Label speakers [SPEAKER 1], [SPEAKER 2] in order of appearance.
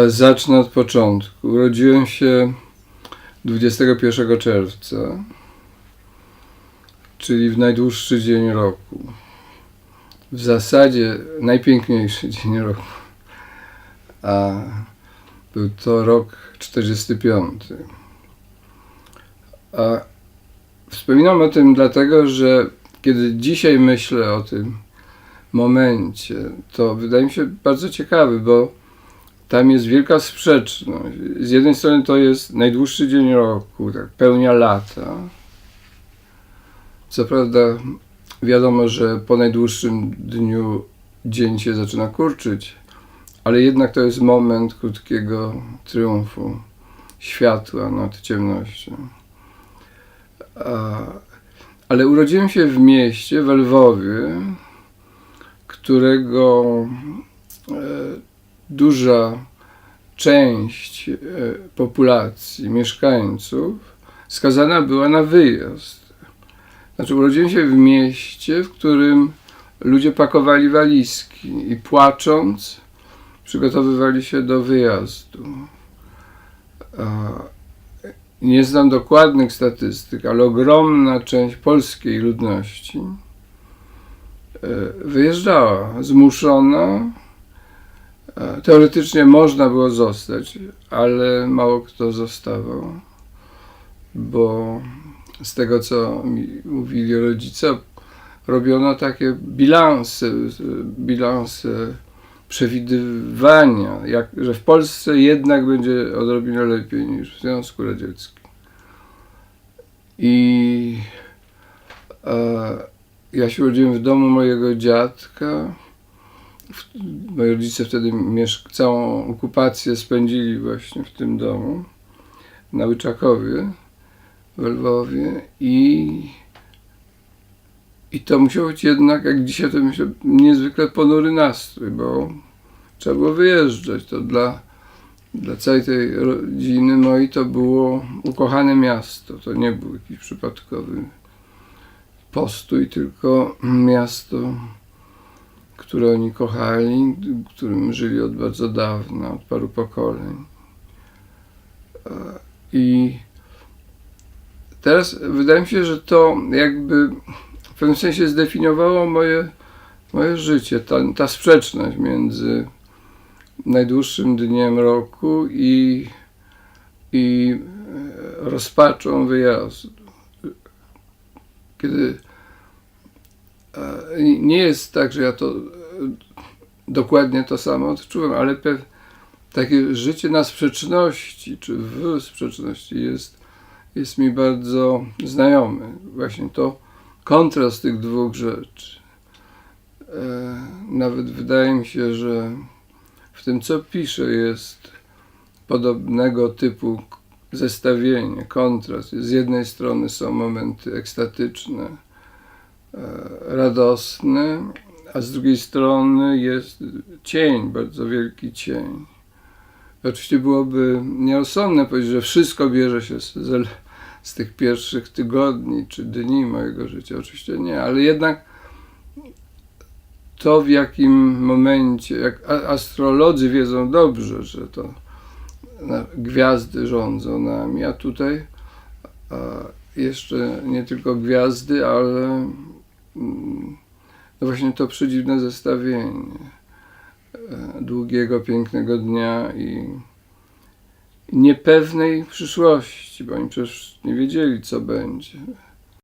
[SPEAKER 1] Zacznę od początku. Urodziłem się 21 czerwca, czyli w najdłuższy dzień roku. W zasadzie najpiękniejszy dzień roku. A był to rok 45. A wspominam o tym dlatego, że kiedy dzisiaj myślę o tym momencie, to wydaje mi się bardzo ciekawy, bo tam jest wielka sprzeczność. Z jednej strony to jest najdłuższy dzień roku, tak, pełnia lata. Co prawda wiadomo, że po najdłuższym dniu dzień się zaczyna kurczyć, ale jednak to jest moment krótkiego triumfu światła nad ciemnością. Ale urodziłem się w mieście, w Lwowie, którego duża część populacji, mieszkańców skazana była na wyjazd. Znaczy, urodziłem się w mieście, w którym ludzie pakowali walizki i płacząc przygotowywali się do wyjazdu. Nie znam dokładnych statystyk, ale ogromna część polskiej ludności wyjeżdżała, zmuszona. Teoretycznie można było zostać, ale mało kto zostawał, bo z tego, co mi mówili rodzice, robiono takie bilanse przewidywania, że w Polsce jednak będzie odrobinę lepiej niż w Związku Radzieckim. I ja się urodziłem w domu mojego dziadka. Moi rodzice wtedy całą okupację spędzili właśnie w tym domu na Łyczakowie w Lwowie i to musiał być jednak, jak dzisiaj to myślę, niezwykle ponury nastrój, bo trzeba było wyjeżdżać. To dla całej tej rodziny mojej to było ukochane miasto. To nie był jakiś przypadkowy postój, tylko miasto, które oni kochali, w którym żyli od bardzo dawna, od paru pokoleń. I teraz wydaje mi się, że to jakby w pewnym sensie zdefiniowało moje życie, ta sprzeczność między najdłuższym dniem roku i rozpaczą wyjazdu. Kiedy nie jest tak, że ja to dokładnie to samo odczuwam, ale takie życie na sprzeczności, czy w sprzeczności jest mi bardzo znajomy. Właśnie to kontrast tych dwóch rzeczy. Nawet wydaje mi się, że w tym, co piszę, jest podobnego typu zestawienie, kontrast. Z jednej strony są momenty ekstatyczne, radosny, a z drugiej strony jest cień, bardzo wielki cień. Oczywiście byłoby nierozsądne powiedzieć, że wszystko bierze się z tych pierwszych tygodni czy dni mojego życia. Oczywiście nie, ale jednak to, w jakim momencie, jak astrolodzy wiedzą dobrze, że to gwiazdy rządzą nami, a tutaj jeszcze nie tylko gwiazdy, ale no właśnie to przedziwne zestawienie długiego, pięknego dnia i niepewnej przyszłości, bo oni przecież nie wiedzieli, co będzie.